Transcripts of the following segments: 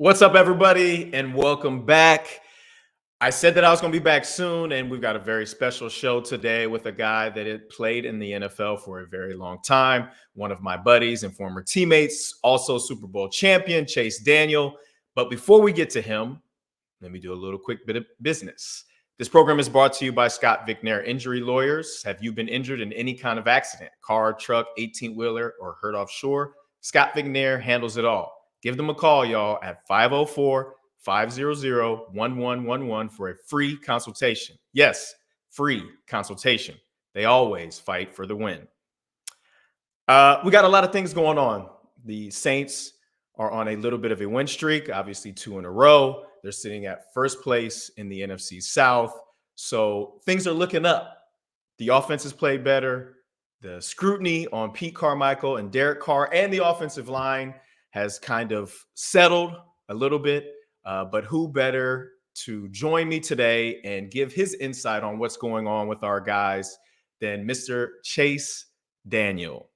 What's up, everybody, and welcome back. I said that I was going to be back soon, and we've got a very special show today with a guy that had played in the NFL for a very long time, one of my buddies and former teammates, also Super Bowl champion, Chase Daniel. But before we get to him, let me do a little quick bit of business. This program is brought to you by Scott Vicknair Injury Lawyers. Have you been injured in any kind of accident, car, truck, 18-wheeler, or hurt offshore? Scott Vicknair handles it all. Give them a call, y'all, at 504-500-1111 for a free consultation. Yes, free consultation. They always fight for the win. We got a lot of things going on. The Saints are on a little bit of a win streak, obviously 2 in a row. They're sitting at first place in the NFC South. So things are looking up. The offense has played better. The scrutiny on Pete Carmichael and Derek Carr and the offensive line has kind of settled a little bit. But who better to join me today and give his insight on what's going on with our guys than Mr. Chase Daniel.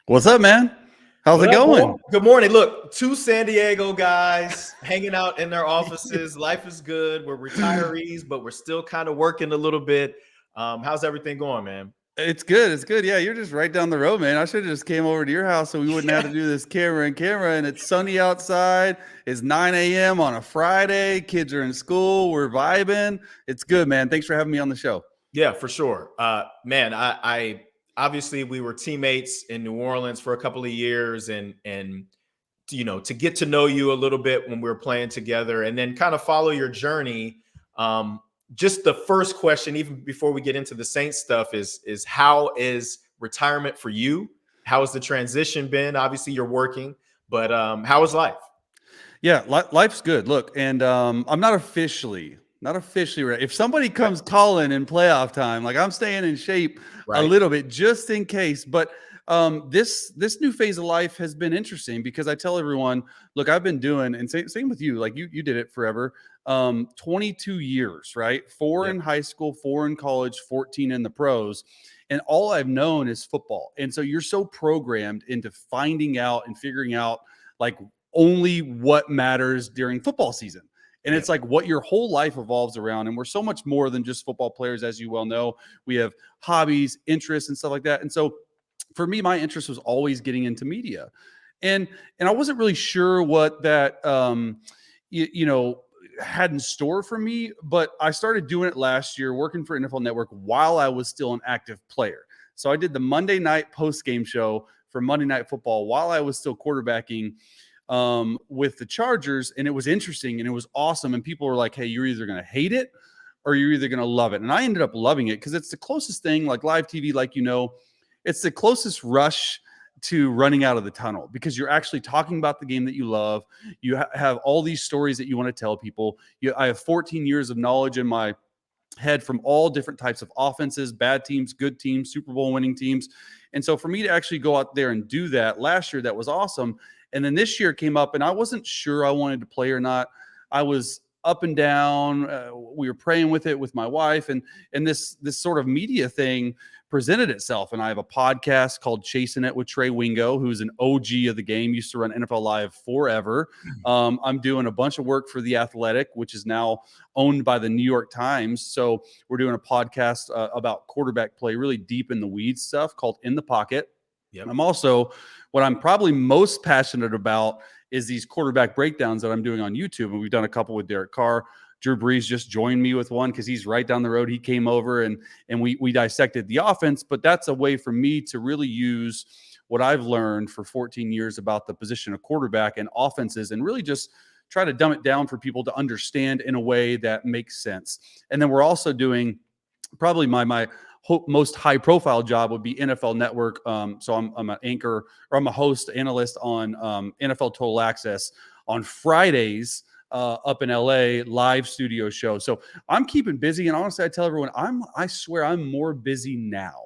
What's up, man? How's it going? Good morning. Look, 2 San Diego guys hanging out in their offices. Life is good. We're retirees, but we're still kind of working a little bit. How's everything going, man? It's good. It's good. Yeah, you're just right down the road, man. I should have just came over to your house so we wouldn't have to do this camera. And it's sunny outside. It's 9 a.m. on a Friday. Kids are in school. We're vibing. It's good, man. Thanks for having me on the show. Yeah, for sure. Man, I obviously we were teammates in New Orleans for a couple of years and you know, to get to know you a little bit when we were playing together and then kind of follow your journey. Just the first question, even before we get into the Saints stuff, is how is retirement for you? How has the transition been? Obviously, you're working, but how is life? Yeah, life's good. Look, and I'm not officially ready. If somebody comes calling in playoff time, like I'm staying in shape a little bit just in case. But this new phase of life has been interesting because I tell everyone, look, I've been doing, and same with you, like you did it forever. 22 years, right? 4 in high school, 4 in college, 14 in the pros. And all I've known is football. And so you're so programmed into finding out and figuring out like only what matters during football season. And it's like what your whole life evolves around. And we're so much more than just football players, as you well know. We have hobbies, interests, and stuff like that. And so for me, my interest was always getting into media. And I wasn't really sure what that, had in store for me, but I started doing it last year, working for NFL Network while I was still an active player. So I did the Monday night post-game show for Monday Night Football while I was still quarterbacking with the Chargers, and it was interesting and it was awesome. And people were like, hey, you're either going to hate it or you're either going to love it. And I ended up loving it because it's the closest thing, like live TV, like, you know, it's the closest rush to running out of the tunnel because you're actually talking about the game that you love. You have all these stories that you want to tell people. I have 14 years of knowledge in my head from all different types of offenses, bad teams, good teams, Super Bowl winning teams. And so for me to actually go out there and do that last year, that was awesome. And then this year came up and I wasn't sure I wanted to play or not. I was up and down. We were praying with it with my wife, and this sort of media thing presented itself. And I have a podcast called Chasing It with Trey Wingo, who's an OG of the game, used to run NFL Live forever. I'm doing a bunch of work for The Athletic, which is now owned by the New York Times. So we're doing a podcast about quarterback play, really deep in the weeds stuff called In the Pocket. Yep. I'm also, what I'm probably most passionate about is these quarterback breakdowns that I'm doing on YouTube. And we've done a couple with Derek Carr. Drew Brees just joined me with one because he's right down the road. He came over and we dissected the offense. But that's a way for me to really use what I've learned for 14 years about the position of quarterback and offenses and really just try to dumb it down for people to understand in a way that makes sense. And then we're also doing probably my most high profile job would be NFL Network. So I'm an anchor, or I'm a host analyst on NFL Total Access on Fridays up in LA, live studio show. So I'm keeping busy. And honestly, I tell everyone, I swear I'm more busy now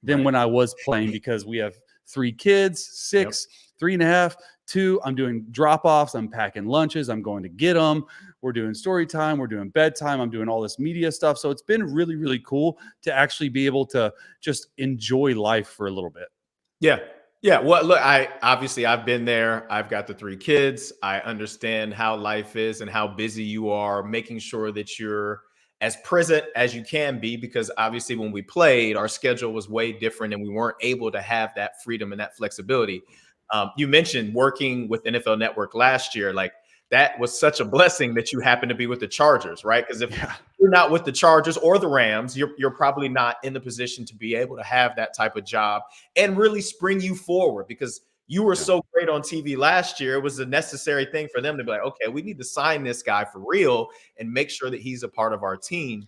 than when I was playing because we have 3 kids, 6, 3.5, 2. I'm doing drop-offs. I'm packing lunches. I'm going to get them. We're doing story time. We're doing bedtime. I'm doing all this media stuff. So it's been really, really cool to actually be able to just enjoy life for a little bit. Yeah. Yeah, well, look, I've been there. I've got the 3 kids. I understand how life is and how busy you are, making sure that you're as present as you can be, because obviously when we played, our schedule was way different and we weren't able to have that freedom and that flexibility. You mentioned working with NFL Network last year, like that was such a blessing that you happened to be with the Chargers, right? Because if Yeah. you're not with the Chargers or the Rams, you're probably not in the position to be able to have that type of job and really spring you forward, because you were Yeah. so great on TV last year. It was a necessary thing for them to be like, okay, we need to sign this guy for real and make sure that he's a part of our team.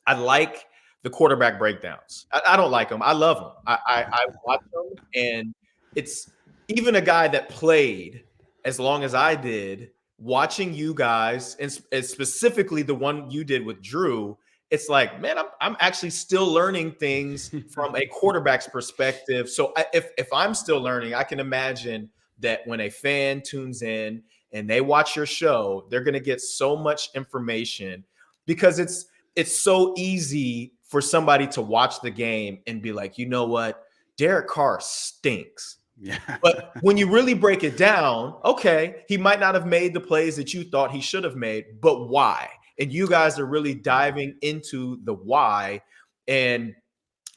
I like the quarterback breakdowns. I don't like them. I love them. I watch them, and it's even a guy that played as long as I did. Watching you guys, and specifically the one you did with Drew, it's like, man, I'm actually still learning things from a quarterback's perspective. So if I'm still learning, I can imagine that when a fan tunes in and they watch your show, they're going to get so much information, because it's so easy for somebody to watch the game and be like, you know what, Derek Carr stinks. Yeah. But when you really break it down, okay, he might not have made the plays that you thought he should have made, but why? And you guys are really diving into the why. And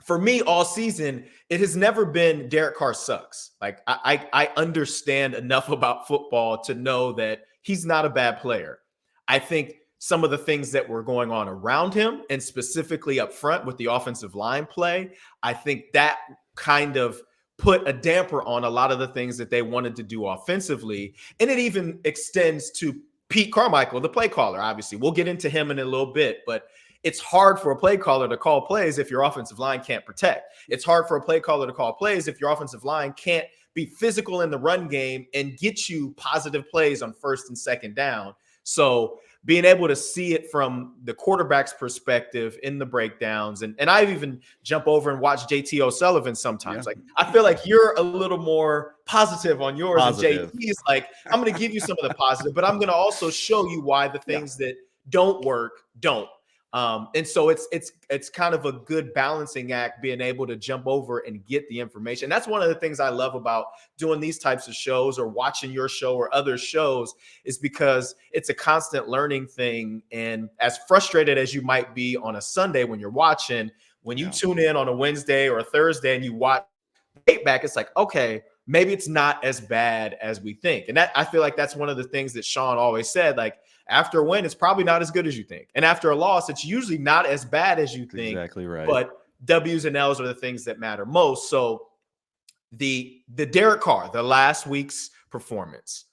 for me, all season, it has never been Derek Carr sucks. Like I understand enough about football to know that he's not a bad player. I think some of the things that were going on around him, and specifically up front with the offensive line play, I think that kind of put a damper on a lot of the things that they wanted to do offensively. And it even extends to Pete Carmichael, the play caller. Obviously, we'll get into him in a little bit, but it's hard for a play caller to call plays if your offensive line can't protect. It's hard for a play caller to call plays if your offensive line can't be physical in the run game and get you positive plays on first and second down. So being able to see it from the quarterback's perspective in the breakdowns, and I even jump over and watch JT O'Sullivan sometimes. Yeah. Like, I feel like you're a little more positive on yours, Positive. and JT is like, I'm going to give you some of the positive, but I'm going to also show you why the things that don't work don't. And so it's kind of a good balancing act, being able to jump over and get the information. That's one of the things I love about doing these types of shows or watching your show or other shows, is because it's a constant learning thing. And as frustrated as you might be on a Sunday when you're watching, when you tune in on a Wednesday or a Thursday and you watch it back, it's like, okay, maybe it's not as bad as we think. And that, I feel like that's one of the things that Sean always said, like, after a win, it's probably not as good as you think. And after a loss, it's usually not as bad as you think. Exactly right. But W's and L's are the things that matter most. So the Derek Carr, the last week's performance,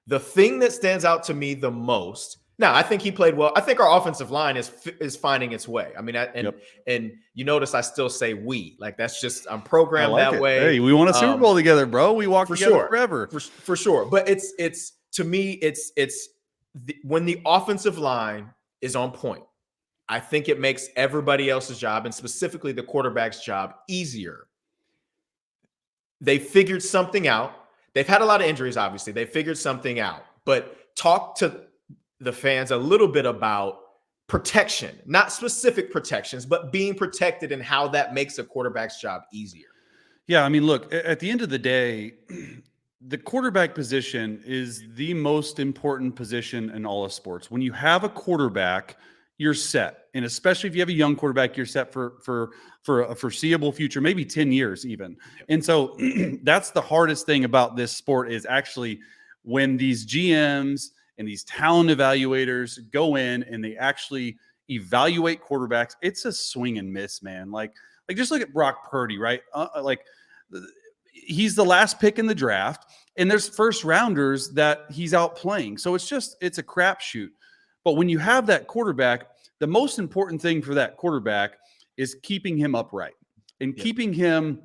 the thing that stands out to me the most. Now, I think he played well. I think our offensive line is finding its way. I mean, and you notice I still say we. Like, that's just, I'm programmed that way. Hey, we won a Super Bowl together, bro. We walked together forever. For sure. But it's to me, it's when the offensive line is on point, I think it makes everybody else's job, and specifically the quarterback's job, easier. They figured something out. They've had a lot of injuries, obviously. They figured something out. But talk to the fans a little bit about protection, not specific protections, but being protected and how that makes a quarterback's job easier. Yeah, I mean, look, at the end of the day, the quarterback position is the most important position in all of sports. When you have a quarterback, you're set. And especially if you have a young quarterback, you're set for a foreseeable future, maybe 10 years even. And so that's the hardest thing about this sport, is actually when these GMs and these talent evaluators go in and they actually evaluate quarterbacks, it's a swing and miss, man. Like just look at Brock Purdy, right? He's the last pick in the draft, and there's first rounders that he's out playing. So it's a crapshoot. But when you have that quarterback, the most important thing for that quarterback is keeping him upright and keeping him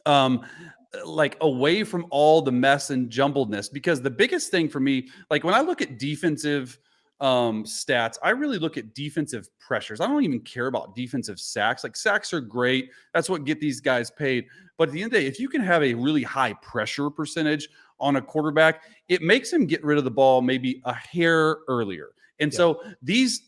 away from all the mess and jumbledness. Because the biggest thing for me, like when I look at defensive stats, I really look at defensive pressures. I don't even care about defensive sacks. Like, sacks are great. That's what get these guys paid. But at the end of the day, if you can have a really high pressure percentage on a quarterback, it makes him get rid of the ball maybe a hair earlier. And so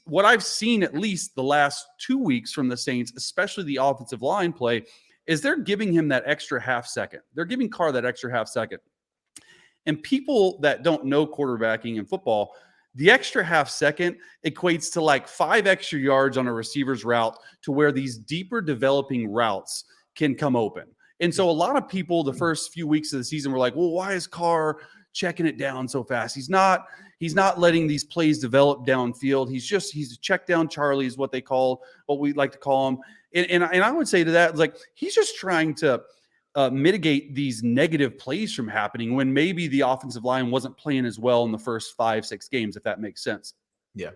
what I've seen at least the last 2 weeks from the Saints, especially the offensive line play, is they're giving him that extra half second. They're giving Carr that extra half second. And people that don't know quarterbacking in football, the extra half second equates to like 5 extra yards on a receiver's route to where these deeper developing routes can come open. And so a lot of people the first few weeks of the season were like, well, why is Carr checking it down so fast? He's not letting these plays develop downfield. He's a check down Charlie is what we like to call him. And I would say to that, like, he's just trying to mitigate these negative plays from happening when maybe the offensive line wasn't playing as well in the first 5-6 games, if that makes sense. Yeah.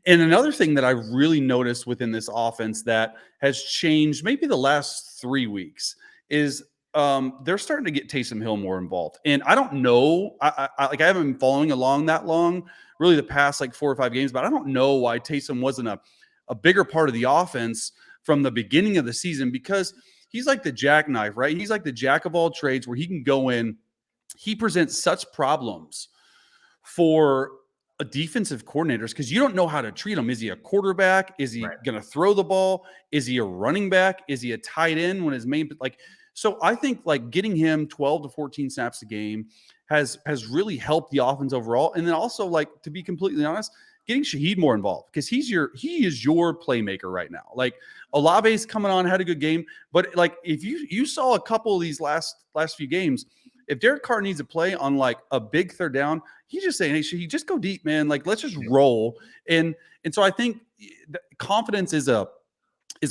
And another thing that I really noticed within this offense that has changed maybe the last 3 weeks is they're starting to get Taysom Hill more involved. And I don't know, I haven't been following along that long, really the past like 4 or 5 games, but I don't know why Taysom wasn't a bigger part of the offense from the beginning of the season, because he's like the jackknife, right? He's like the jack of all trades where he can go in. He presents such problems for a defensive coordinators because you don't know how to treat him. Is he a quarterback? Is he going to throw the ball? Is he a running back? Is he a tight end when his main so I think like getting him 12 to 14 snaps a game has really helped the offense overall. And then also, like, to be completely honest, getting Shaheed more involved because he is your playmaker right now. Like, Olave's coming on, had a good game, but like if you saw a couple of these last few games, if Derek Carr needs a play on like a big third down, he's just saying, hey, Shaheed, just go deep, man. Like, let's just roll. And so I think confidence is a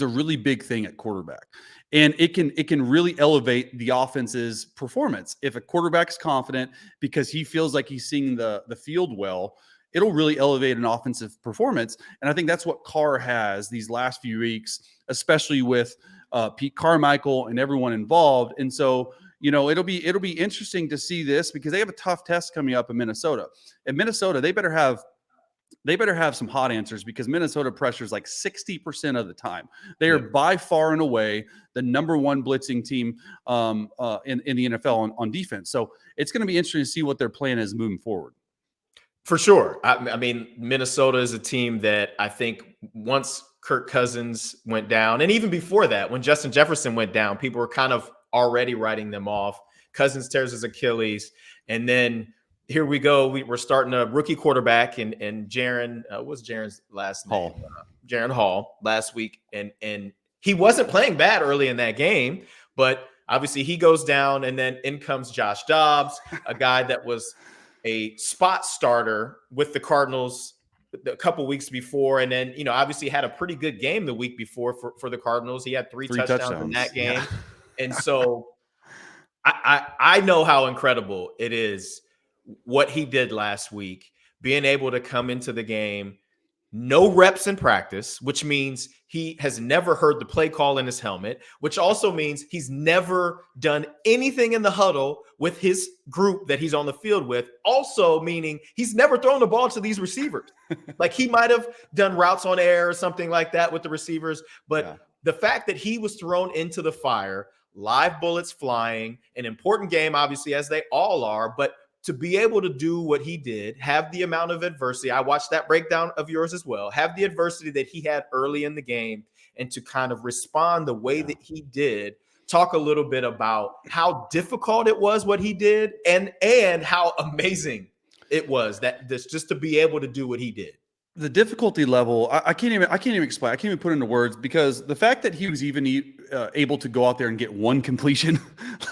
really big thing at quarterback. And it can really elevate the offense's performance. If a quarterback's confident because he feels like he's seeing the field well, it'll really elevate an offensive performance. And I think that's what Carr has these last few weeks, especially with Pete Carmichael and everyone involved. And so, it'll be interesting to see this because they have a tough test coming up in Minnesota. In Minnesota, they better have some hot answers because Minnesota pressures like 60% of the time. They are by far and away the number one blitzing team in the NFL on defense. So it's going to be interesting to see what their plan is moving forward. For sure. I mean, Minnesota is a team that I think once Kirk Cousins went down, and even before that, when Justin Jefferson went down, people were kind of already writing them off. Cousins tears his Achilles, and then here we go. We're starting a rookie quarterback and Jaron. What's Jaron's last name? Jaren Hall last week, and he wasn't playing bad early in that game, but obviously he goes down, and then in comes Josh Dobbs, a guy that was a spot starter with the Cardinals a couple weeks before, and then obviously had a pretty good game the week before for the Cardinals. He had three touchdowns in that game, and so I know how incredible it is what he did last week, being able to come into the game, no reps in practice, which means he has never heard the play call in his helmet, which also means he's never done anything in the huddle with his group that he's on the field with, also meaning he's never thrown the ball to these receivers. Like, he might have done routes on air or something like that with the receivers, but the fact that he was thrown into the fire, live bullets flying, an important game, obviously, as they all are, but to be able to do what he did, have the amount of adversity, I watched that breakdown of yours as well, have the adversity that he had early in the game, and to kind of respond the way that he did. Talk a little bit about how difficult it was what he did and how amazing it was that this just to be able to do what he did. The difficulty level, I can't even explain. I can't even put into words, because the fact that he was even able to go out there and get one completion,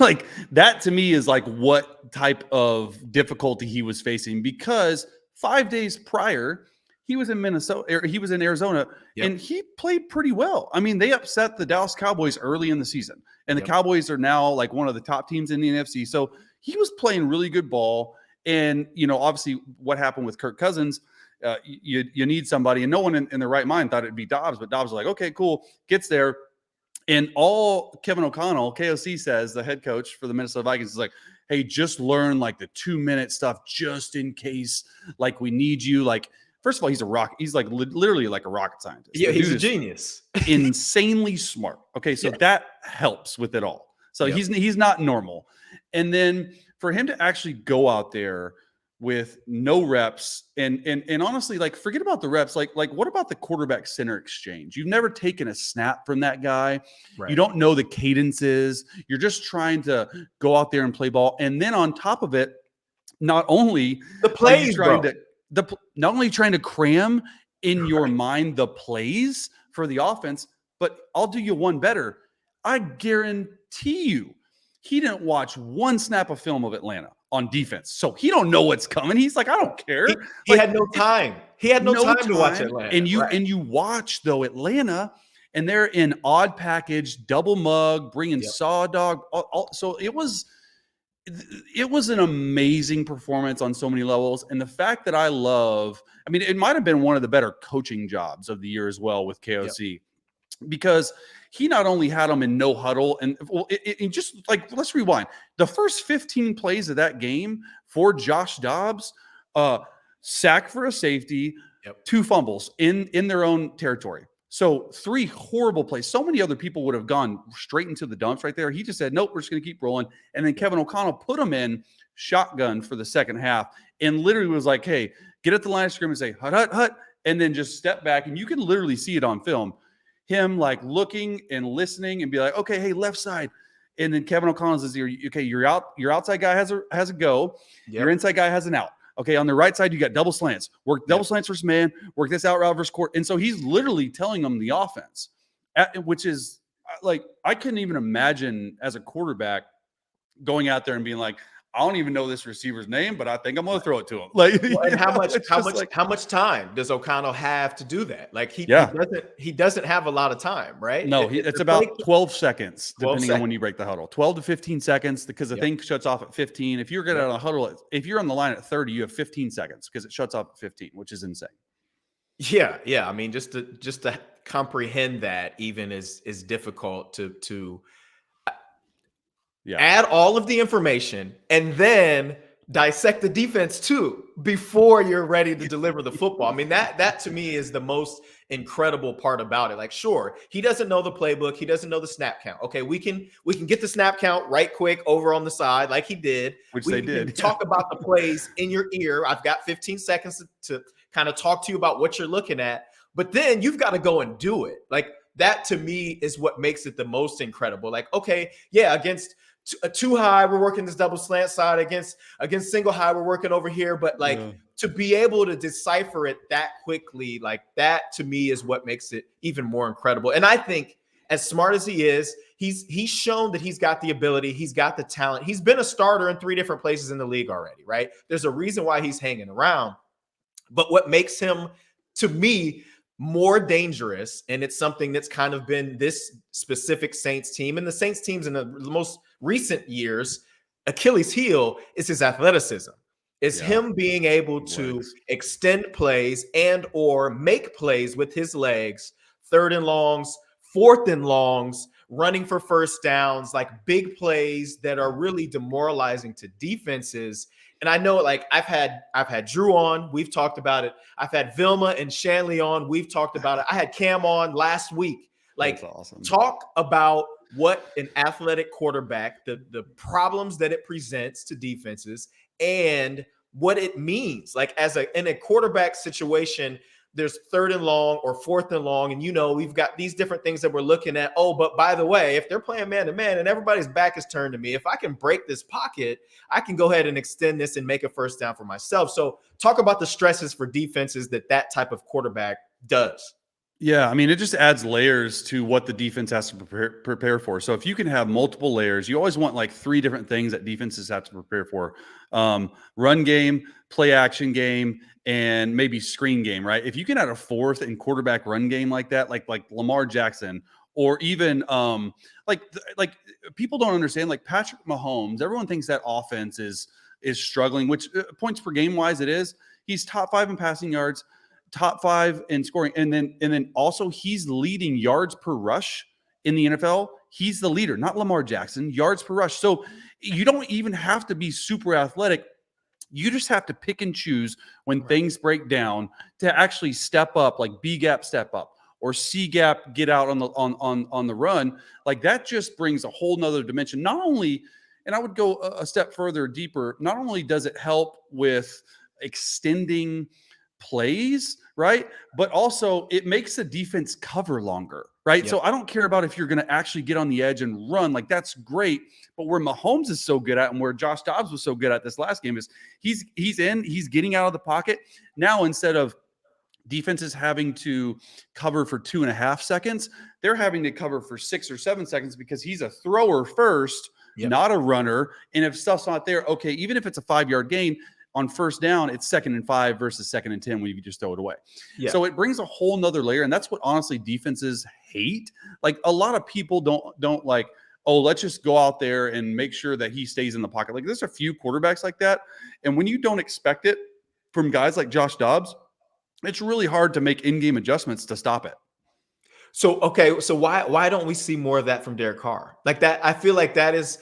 like that to me is like what type of difficulty he was facing, because 5 days prior he was in Minnesota, or he was in Arizona, and he played pretty well. I mean, they upset the Dallas Cowboys early in the season, and the Cowboys are now like one of the top teams in the NFC. So he was playing really good ball. And, obviously what happened with Kirk Cousins, you need somebody, and no one in their right mind thought it'd be Dobbs, but Dobbs was like, okay, cool, gets there. And all Kevin O'Connell, KOC, says, the head coach for the Minnesota Vikings, is like, hey, just learn like the 2-minute stuff just in case, like, we need you. Like, first of all, he's like literally like a rocket scientist. Yeah, he's a genius. Insanely smart. Okay, so that helps with it all. So he's not normal. And then for him to actually go out there with no reps, and honestly, like, forget about the reps. Like what about the quarterback center exchange? You've never taken a snap from that guy. You Right. don't know the cadences. You're just trying to go out there and play ball. And then on top of it, not only The are you plays, trying bro. not only trying to cram in your mind the plays for the offense, but I'll do you one better. I guarantee you, he didn't watch one snap of film of Atlanta on defense, so he don't know what's coming. He's like, I don't care. He Like, had no time. He had no no time to watch time. Atlanta. And Right. you watch though Atlanta, and they're in odd package, double mug, bringing Yep. saw dog. So it was an amazing performance on so many levels. And the fact that I mean, it might have been one of the better coaching jobs of the year as well with KOC, because he not only had them in no huddle, and well, it just, like, let's rewind. The first 15 plays of that game for Josh Dobbs, sack for a safety, Yep. 2 fumbles in their own territory. So 3 horrible plays. So many other people would have gone straight into the dumps right there. He just said, nope, we're just going to keep rolling. And then Kevin O'Connell put him in shotgun for the second half and literally was like, hey, get at the line of scrimmage and say, hut, hut, hut, and then just step back. And you can literally see it on film. Him like looking and listening and be like, okay, hey, left side. And then Kevin O'Connell says, okay, your outside guy has a go. Yep. Your inside guy has an out. Okay, on the right side, you got double slants. Work double slants versus man. Work this out route versus court. And so he's literally telling them the offense, which is like, I couldn't even imagine as a quarterback going out there and being like, I don't even know this receiver's name, but I think I'm going to throw it to him. Like, Well, and how much time does O'Connell have to do that? Like he doesn't have a lot of time, right? No, it's about 12 seconds, 12 depending on when you break the huddle. 12 to 15 seconds, because the thing shuts off at 15. If you're getting out of the huddle, if you're on the line at 30, you have 15 seconds because it shuts off at 15, which is insane. Yeah. I mean, just to comprehend that even is difficult to add all of the information and then dissect the defense too before you're ready to deliver the football. I mean, that to me is the most incredible part about it. Like, sure, he doesn't know the playbook, he doesn't know the snap count. Okay, we can get the snap count right quick over on the side like he did. Which we they can did. Talk about the plays in your ear. I've got 15 seconds to kind of talk to you about what you're looking at, but then you've got to go and do it. Like, that to me is what makes it the most incredible. Like, okay, yeah, against a 2 high, we're working this double slant side. Against single high, we're working over here. But like, to be able to decipher it that quickly, like, that to me is what makes it even more incredible. And I think, as smart as he is, he's shown that he's got the ability, he's got the talent. He's been a starter in 3 different places in the league already, right? There's a reason why he's hanging around. But what makes him, to me, more dangerous, and it's something that's kind of been this specific Saints team and the Saints teams in the most recent years, Achilles' heel, is his athleticism. It's him being able to extend plays and or make plays with his legs, 3rd and longs, 4th and longs, running for first downs, like big plays that are really demoralizing to defenses. And I know, like, I've had Drew on, we've talked about it. I've had Vilma and Shanley on, we've talked about it. I had Cam on last week. Like, that's awesome. Talk about what an athletic quarterback, the problems that it presents to defenses, and what it means. Like, in a quarterback situation, there's 3rd and long or 4th and long, and we've got these different things that we're looking at. Oh, but by the way, if they're playing man to man and everybody's back is turned to me, if I can break this pocket, I can go ahead and extend this and make a first down for myself. So talk about the stresses for defenses that type of quarterback does. Yeah, I mean, it just adds layers to what the defense has to prepare for. So if you can have multiple layers, you always want like 3 different things that defenses have to prepare for. Run game, play action game, and maybe screen game, right? If you can add a 4th and quarterback run game like that, like Lamar Jackson, or even like people don't understand, like Patrick Mahomes, everyone thinks that offense is struggling, which points per game wise it is. He's top 5 in passing yards, top 5 in scoring, and then also he's leading yards per rush in the NFL. He's the leader, not Lamar Jackson, yards per rush. So you don't even have to be super athletic. You just have to pick and choose when things break down to actually step up, like B gap step up or C gap get out on the run. Like, that just brings a whole nother dimension. Not only, And I would go a step further deeper. Not only does it help with extending plays, right? But also it makes the defense cover longer, right? Yep. So I don't care about if you're going to actually get on the edge and run, like that's great. But where Mahomes is so good at, and where Josh Dobbs was so good at this last game, is he's getting out of the pocket. Now, instead of defenses having to cover for 2.5 seconds, they're having to cover for 6 or 7 seconds because he's a thrower first, Yep. not a runner. And if stuff's not there, okay, even if it's a 5-yard gain, on first down, it's 2nd and 5 versus 2nd and 10 when you just throw it away. Yeah. So it brings a whole nother layer. And that's what honestly defenses hate. Like a lot of people don't like, oh, let's just go out there and make sure that he stays in the pocket. Like there's a few quarterbacks like that. And when you don't expect it from guys like Josh Dobbs, it's really hard to make in-game adjustments to stop it. So, okay. So why don't we see more of that from Derek Carr? Like that, I feel like that is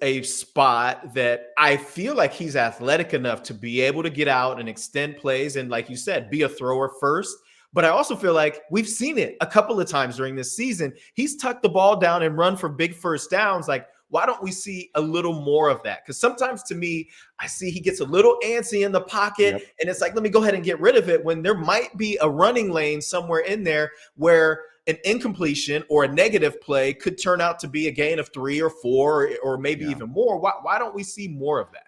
a spot that I feel like he's athletic enough to be able to get out and extend plays. And like you said, be a thrower first. But I also feel like we've seen it a couple of times during this season. He's tucked the ball down and run for big first downs. Like, why don't we see a little more of that? Because sometimes to me, I see he gets a little antsy in the pocket, and it's like, let me go ahead and get rid of it, when there might be a running lane somewhere in there where an incompletion or a negative play could turn out to be a gain of 3 or 4 or maybe even more. Why don't we see more of that?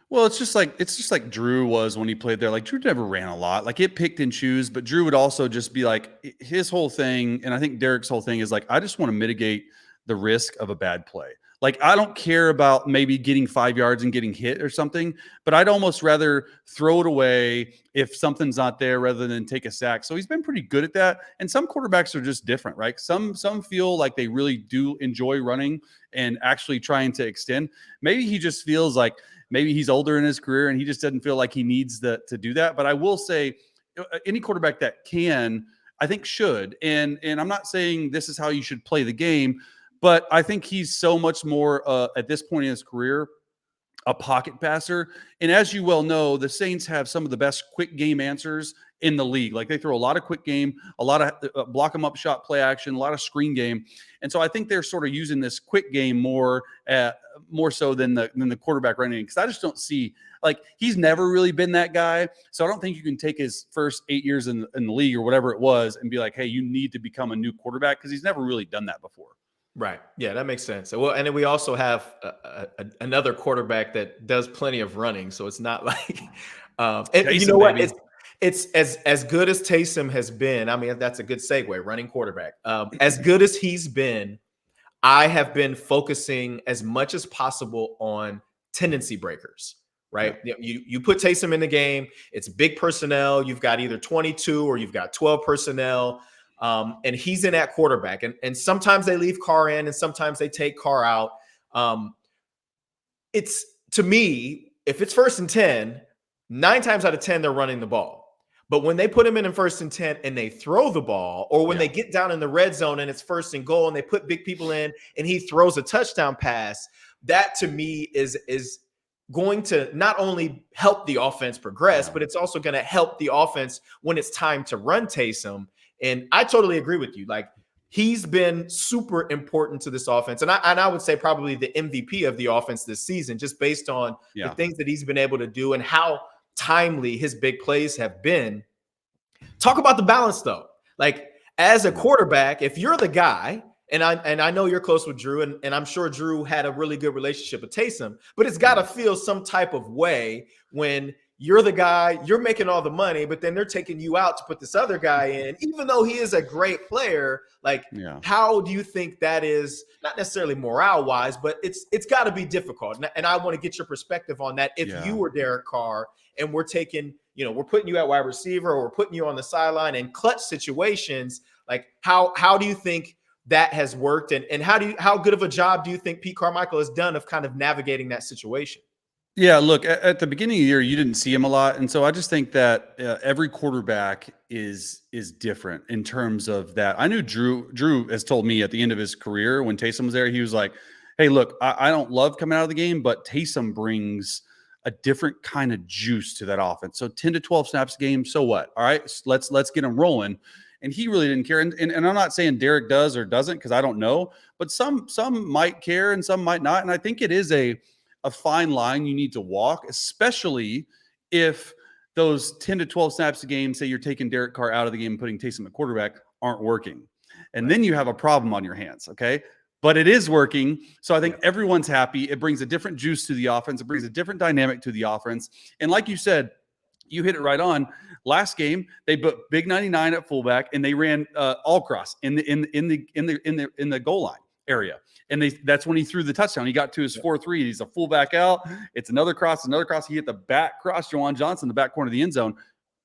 Well, it's just like Drew was when he played there. Like Drew never ran a lot. Like it picked and choose, but Drew would also just be like, his whole thing, and I think Derek's whole thing is like, I just want to mitigate the risk of a bad play. Like, I don't care about maybe getting 5 yards and getting hit or something, but I'd almost rather throw it away if something's not there rather than take a sack. So he's been pretty good at that. And some quarterbacks are just different, right? Some feel like they really do enjoy running and actually trying to extend. Maybe he just feels like maybe he's older in his career and he just doesn't feel like he needs to do that. But I will say any quarterback that can, I think should. And I'm not saying this is how you should play the game, but I think he's so much more at this point in his career, a pocket passer. And as you well know, the Saints have some of the best quick game answers in the league. Like they throw a lot of quick game, a lot of block them up shot play action, a lot of screen game. And so I think they're sort of using this quick game more so than the quarterback running. Because I just don't see, like, he's never really been that guy. So I don't think you can take his first 8 years in the league or whatever it was and be like, hey, you need to become a new quarterback, because he's never really done that before. Right. Yeah, that makes sense. Well, and then we also have another quarterback that does plenty of running, so it's not like, and Taysom, you know what? baby. It's as good as Taysom has been. I mean, that's a good segue. Running quarterback, as good as he's been, I have been focusing as much as possible on tendency breakers. Right. Yeah. You put Taysom in the game. It's big personnel. You've got either 22 or you've got 12 personnel. And he's in at quarterback, and sometimes they leave Carr in and sometimes they take Carr out. It's, to me, if it's 1st and 10, 9 times out of 10, they're running the ball. But when they put him in 1st and 10 and they throw the ball, or when they get down in the red zone and it's 1st and goal and they put big people in and he throws a touchdown pass, that to me is going to not only help the offense progress, but it's also going to help the offense when it's time to run Taysom. And I totally agree with you. Like, he's been super important to this offense. And I would say probably the MVP of the offense this season, just based on the things that he's been able to do and how timely his big plays have been. Talk about the balance, though. Like, as a quarterback, if you're the guy, and I know you're close with Drew, and I'm sure Drew had a really good relationship with Taysom, but it's got to feel some type of way when you're the guy, you're making all the money, but then they're taking you out to put this other guy in, even though he is a great player. Like, how do you think that is, not necessarily morale wise, but it's got to be difficult. And I want to get your perspective on that. If you were Derek Carr and we're taking, we're putting you at wide receiver or we're putting you on the sideline in clutch situations, like how do you think that has worked? And how good of a job do you think Pete Carmichael has done of kind of navigating that situation? Yeah, look, at the beginning of the year, you didn't see him a lot. And so I just think that every quarterback is different in terms of that. I knew Drew has told me at the end of his career when Taysom was there, he was like, hey, look, I don't love coming out of the game, but Taysom brings a different kind of juice to that offense. So 10 to 12 snaps a game, so what? All right, let's get him rolling. and he really didn't care. And I'm not saying Derek does or doesn't, because I don't know, but some might care and some might not. And I think it is a fine line you need to walk, especially if those 10 to 12 snaps a game, say you're taking Derek Carr out of the game and putting Taysom at quarterback, aren't working. And then you have a problem on your hands, okay? But it is working. So I think everyone's happy. It brings a different juice to the offense. It brings a different dynamic to the offense. And like you said, you hit it right on. Last game, they put Big 99 at fullback, and they ran all cross in the goal line area. And that's when he threw the touchdown. He got to his 4-3. He's a fullback out. It's another cross. He hit the back cross, Juwan Johnson, the back corner of the end zone.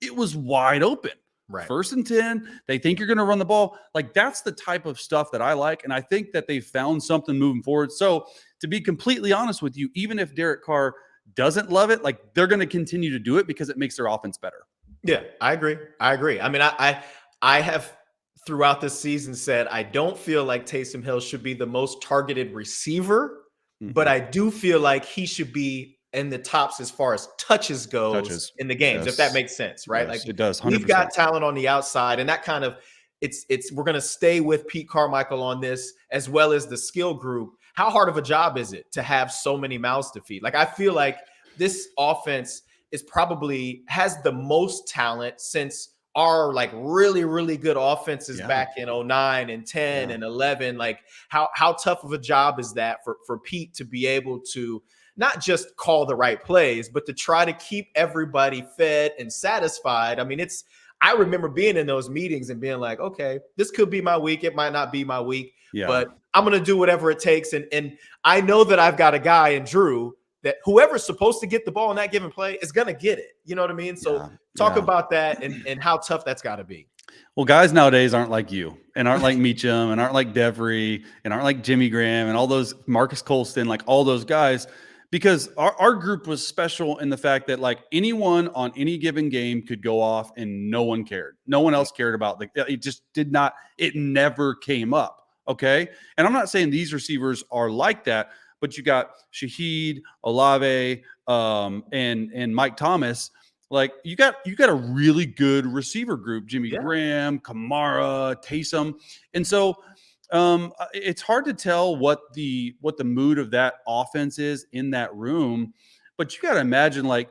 It was wide open. Right. 1st and 10. They think you're going to run the ball. Like, that's the type of stuff that I like. And I think that they found something moving forward. So to be completely honest with you, even if Derek Carr doesn't love it, like, they're going to continue to do it because it makes their offense better. Yeah, I agree. I mean, I have throughout this season said I don't feel like Taysom Hill should be the most targeted receiver, but I do feel like he should be in the tops as far as touches goes in the games, if that makes sense, right? Yes, like, it does. 100%. We've got talent on the outside, and that kind of we're going to stay with Pete Carmichael on this, as well as the skill group. How hard of a job is it to have so many mouths to feed? Like, I feel like this offense is probably has the most talent since our like really, really good offenses back in 09 and 10 and 11. Like, how tough of a job is that for Pete to be able to not just call the right plays, but to try to keep everybody fed and satisfied? I mean, I remember being in those meetings and being like, okay, this could be my week. It might not be my week, but I'm going to do whatever it takes. And I know that I've got a guy in Drew that whoever's supposed to get the ball in that given play is going to get it. You know what I mean? So talk about that and how tough that's got to be. Well, guys nowadays aren't like you, and aren't like Meacham, and aren't like Devery, and aren't like Jimmy Graham, and all those Marcus Colston, like all those guys, because our group was special in the fact that, like, anyone on any given game could go off and no one cared. No one else cared about it. Just did not, it never came up. Okay. And I'm not saying these receivers are like that, but you got Shaheed, Olave, and Mike Thomas. Like, you got a really good receiver group, Jimmy Graham, Kamara, Taysom. And so it's hard to tell what the mood of that offense is in that room, but you got to imagine, like,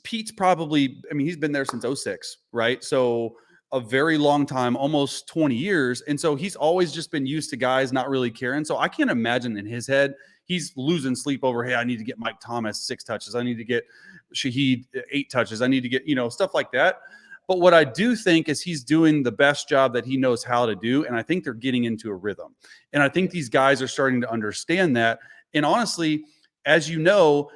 Pete's probably, I mean, he's been there since 06, right? So a very long time, almost 20 years. And so he's always just been used to guys not really caring. So I can't imagine in his head, he's losing sleep over, hey, I need to get Mike Thomas 6 touches. I need to get Shaheed 8 touches. I need to get, stuff like that. But what I do think is he's doing the best job that he knows how to do. And I think they're getting into a rhythm. And I think these guys are starting to understand that. And honestly, as you know,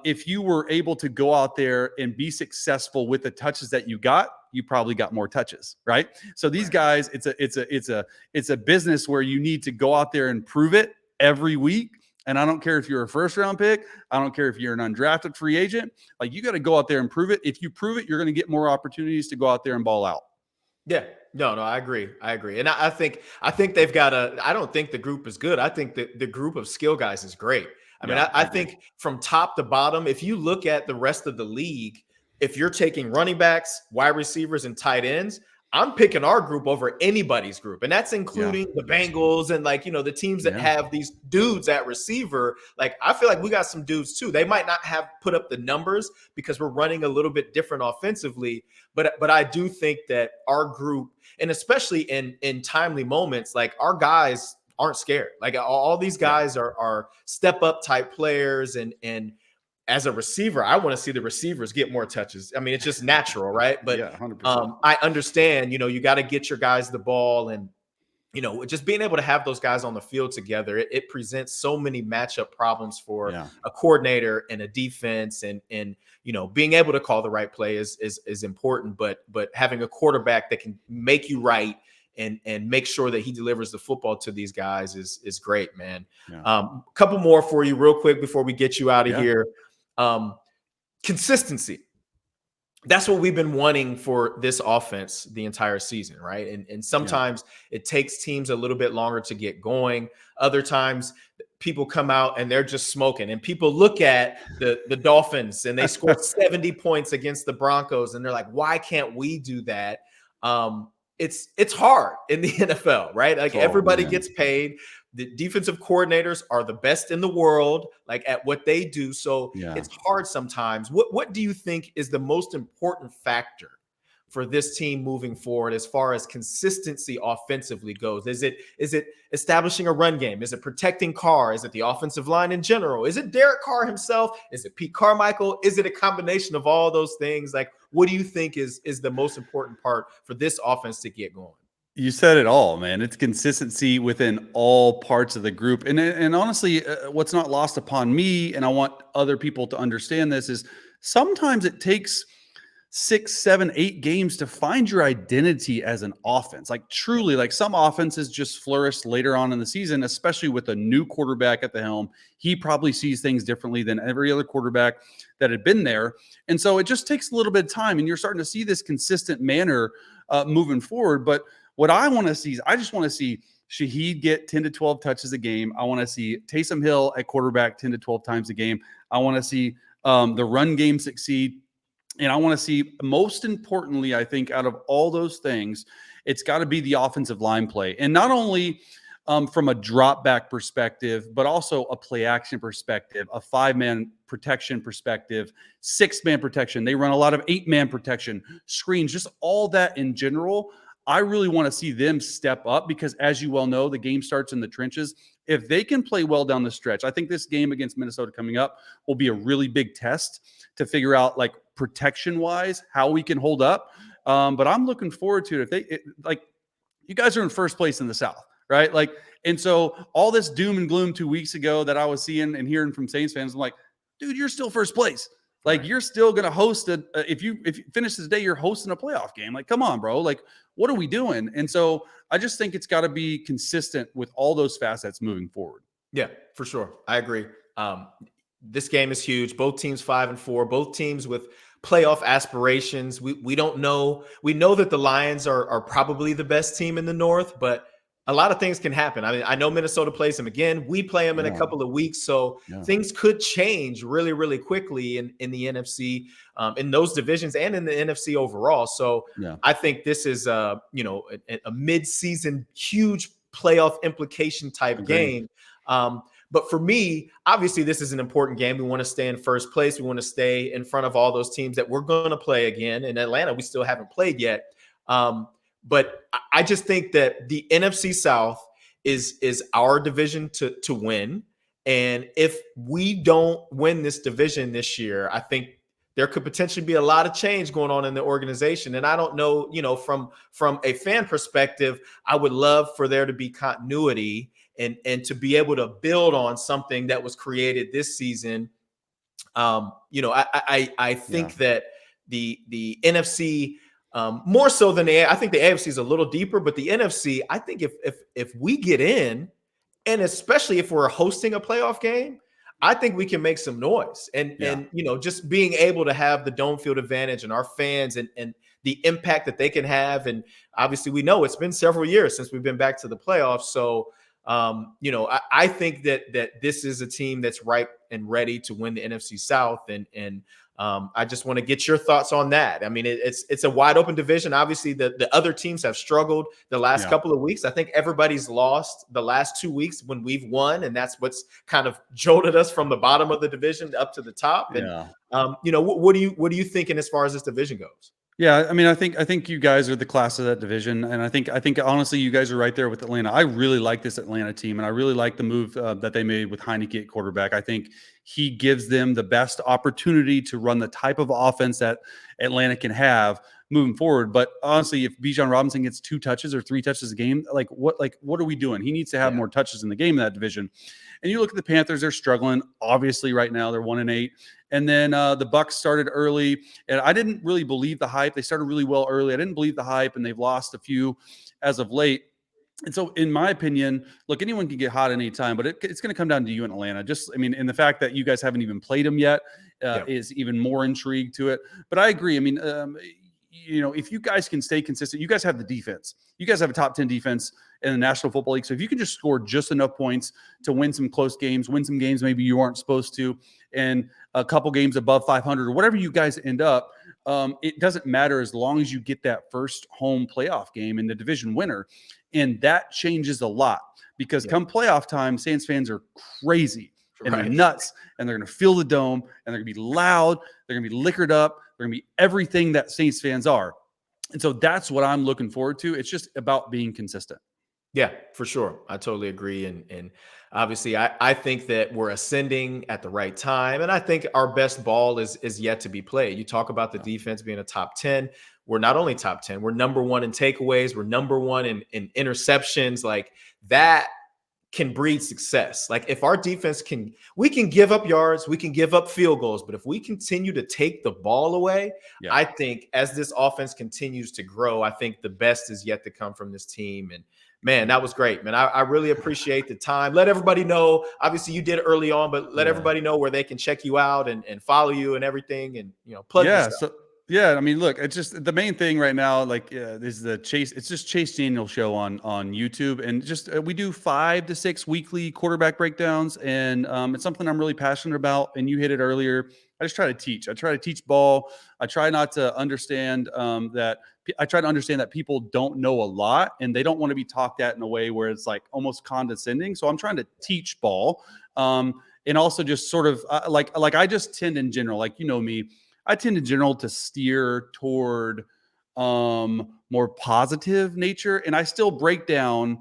if you were able to go out there and be successful with the touches that you got, you probably got more touches, right? So these guys, it's a business where you need to go out there and prove it every week. And I don't care if you're a first round pick. I don't care if you're an undrafted free agent. Like, you got to go out there and prove it. If you prove it, you're going to get more opportunities to go out there and ball out. Yeah. No, I agree. And I think they've got I don't think the group is good. I think that the group of skill guys is great. I mean, I think from top to bottom, if you look at the rest of the league, if you're taking running backs, wide receivers, and tight ends, I'm picking our group over anybody's group. And that's including the Bengals and, like, the teams that have these dudes at receiver. Like, I feel like we got some dudes too. They might not have put up the numbers because we're running a little bit different offensively. But I do think that our group, and especially in timely moments, like, our guys aren't scared. Like, all these guys are step up type players. And as a receiver, I want to see the receivers get more touches. I mean, it's just natural, right? But 100%. I understand, you got to get your guys the ball, and, just being able to have those guys on the field together, it presents so many matchup problems for a coordinator and a defense, and being able to call the right play is important, but having a quarterback that can make you right and make sure that he delivers the football to these guys is great, man. A couple more for you real quick before we get you out of here. Consistency. That's what we've been wanting for this offense the entire season, right? And sometimes it takes teams a little bit longer to get going. Other times people come out and they're just smoking, and people look at the Dolphins and they scored 70 points against the Broncos, and they're like, why can't we do that? it's hard in the NFL, right? Like Oh, everybody man. gets paid. The defensive coordinators are the best in the world, like at what they do. So Yeah. it's hard sometimes. What do you think is the most important factor for this team moving forward as far as consistency offensively goes? Is it establishing a run game? Is it protecting Carr? Is it the offensive line in general? Is it Derek Carr himself? Is it Pete Carmichael? Is it a combination of all those things? Like, what do you think is the most important part for this offense to get going? You said it all, man. It's consistency within all parts of the group. And honestly, what's not lost upon me, and I want other people to understand this, is sometimes it takes 6, 7, 8 games to find your identity as an offense. Like truly, like some offenses just flourish later on in the season, especially with a new quarterback at the helm. He probably sees things differently than every other quarterback that had been there. And so it just takes a little bit of time, and you're starting to see this consistent manner moving forward. But what I want to see is I just want to see Shaheed get 10 to 12 touches a game. I want to see Taysom Hill at quarterback 10 to 12 times a game. I want to see the run game succeed. And I want to see, most importantly, I think out of all those things, it's got to be the offensive line play. And not only from a drop back perspective, but also a play action perspective, a 5-man protection perspective, 6-man protection. They run a lot of 8-man protection, screens, just all that in general. I really want to see them step up because, as you well know, the game starts in the trenches. If they can play well down the stretch, I think this game against Minnesota coming up will be a really big test to figure out, like, protection-wise, how we can hold up. But I'm looking forward to it. Like, you guys are in first place in the South, right? Like, and so all this doom and gloom 2 weeks ago that I was seeing and hearing from Saints fans, I'm like, dude, you're still first place. Like, you're still going to host if you finish this day, you're hosting a playoff game. Like, come on, bro. Like, what are we doing? And so I just think it's got to be consistent with all those facets moving forward. Yeah, for sure. I agree. This game is huge. Both teams 5-4, both teams with playoff aspirations. We don't know. We know that the Lions are probably the best team in the North, but a lot of things can happen. I mean, I know Minnesota plays them again. We play them in a couple of weeks. So things could change really, really quickly in the NFC, in those divisions and in the NFC overall. So I think this is, a mid-season huge playoff implication type game. But for me, obviously, this is an important game. We want to stay in first place. We want to stay in front of all those teams that we're going to play again. In Atlanta, we still haven't played yet. But I just think that the NFC South is our division to win. And if we don't win this division this year, I think there could potentially be a lot of change going on in the organization. And I don't know, from a fan perspective, I would love for there to be continuity and to be able to build on something that was created this season. I think that the NFC, more so than I think the AFC is a little deeper, but the NFC, I think if we get in, and especially if we're hosting a playoff game, I think we can make some noise. And just being able to have the dome field advantage and our fans and the impact that they can have. And obviously we know it's been several years since we've been back to the playoffs. So I think that this is a team that's ripe and ready to win the NFC South. And I just want to get your thoughts on that. I mean, it's a wide open division. Obviously, the other teams have struggled the last couple of weeks. I think everybody's lost the last 2 weeks when we've won, and that's what's kind of jolted us from the bottom of the division up to the top. And what are you thinking as far as this division goes? Yeah, I mean, I think you guys are the class of that division, and I think honestly, you guys are right there with Atlanta. I really like this Atlanta team, and I really like the move that they made with Heinicke at quarterback. I think he gives them the best opportunity to run the type of offense that Atlanta can have moving forward. But honestly, if Bijan Robinson gets 2 touches or 3 touches a game, what are we doing? He needs to have more touches in the game in that division. And you look at the Panthers; they're struggling. Obviously, right now they're 1-8. And then the Bucs started early, and I didn't really believe the hype. They started really well early. I didn't believe the hype, and they've lost a few as of late. And so, in my opinion, look, anyone can get hot at any time, but it's going to come down to you in Atlanta. And the fact that you guys haven't even played them yet is even more intrigue to it. But I agree. I mean, if you guys can stay consistent, you guys have the defense. You guys have a top 10 defense in the National Football League. So if you can just score just enough points to win some close games, win some games maybe you aren't supposed to, and a couple games above 500 or whatever you guys end up, it doesn't matter as long as you get that first home playoff game and the division winner. And that changes a lot because come playoff time, Saints fans are crazy and they're nuts and they're going to fill the dome and they're going to be loud. They're going to be liquored up. They're going to be everything that Saints fans are. And so that's what I'm looking forward to. It's just about being consistent. Yeah, for sure. I totally agree. And obviously I think that we're ascending at the right time. And I think our best ball is yet to be played. You talk about the defense being a top 10. We're not only top 10, we're number one in takeaways, we're number one in interceptions. Like that can breed success. Like if our defense we can give up yards, we can give up field goals, but if we continue to take the ball away, I think as this offense continues to grow, I think the best is yet to come from this team. And man, that was great, man. I really appreciate the time. Let everybody know, obviously you did it early on, but let everybody know where they can check you out and follow you and everything and, plug your stuff. Yeah, I mean, look, it's just the main thing right now. Like, is the Chase. It's just Chase Daniel Show on YouTube, and just we do 5 to 6 weekly quarterback breakdowns, and it's something I'm really passionate about. And you hit it earlier. I just try to teach. I try to teach ball. I try not to understand I try to understand that people don't know a lot, and they don't want to be talked at in a way where it's like almost condescending. So I'm trying to teach ball, and also just sort of like I just tend in general, like me. I tend in general to steer toward more positive nature, and I still break down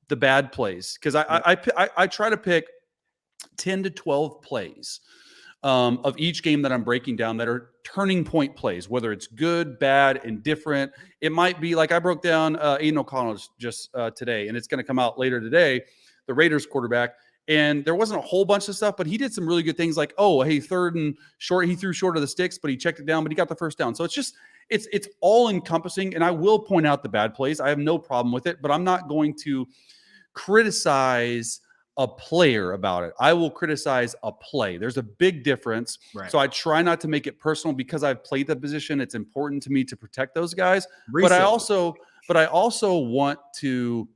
the bad plays because I try to pick 10 to 12 plays of each game that I'm breaking down that are turning point plays, whether it's good, bad, indifferent. It might be like I broke down Aiden O'Connell just today, and it's going to come out later today, the Raiders quarterback. And there wasn't a whole bunch of stuff, but he did some really good things like, oh, hey, 3rd and short. He threw short of the sticks, but he checked it down, but he got the first down. So it's just, it's all encompassing. And I will point out the bad plays. I have no problem with it, but I'm not going to criticize a player about it. I will criticize a play. There's a big difference. Right. So I try not to make it personal because I've played the position. It's important to me to protect those guys. But I also want to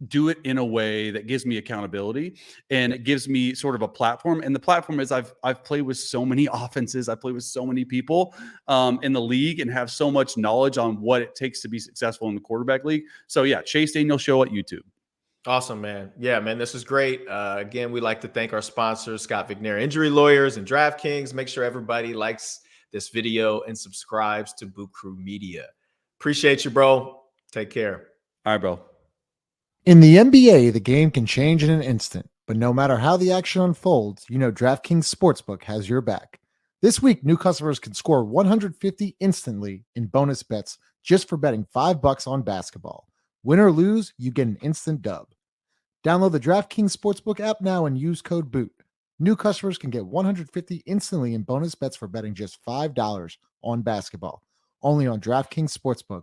do it in a way that gives me accountability and it gives me sort of a platform. And the platform is I've played with so many offenses. I play with so many people in the league and have so much knowledge on what it takes to be successful in the quarterback league. So yeah, Chase Daniel Show at YouTube. Awesome, man. Yeah, man, this is great. Again, we'd like to thank our sponsors, Scott Vigner Injury Lawyers and DraftKings. Make sure everybody likes this video and subscribes to Boot Crew Media. Appreciate you, bro. Take care. All right, bro. In the NBA, the game can change in an instant, but no matter how the action unfolds, DraftKings Sportsbook has your back. This week, new customers can score 150 instantly in bonus bets just for betting $5 on basketball. Win or lose, you get an instant dub. Download the DraftKings Sportsbook app now and use code BOOT. New customers can get 150 instantly in bonus bets for betting just $5 on basketball. Only on DraftKings Sportsbook,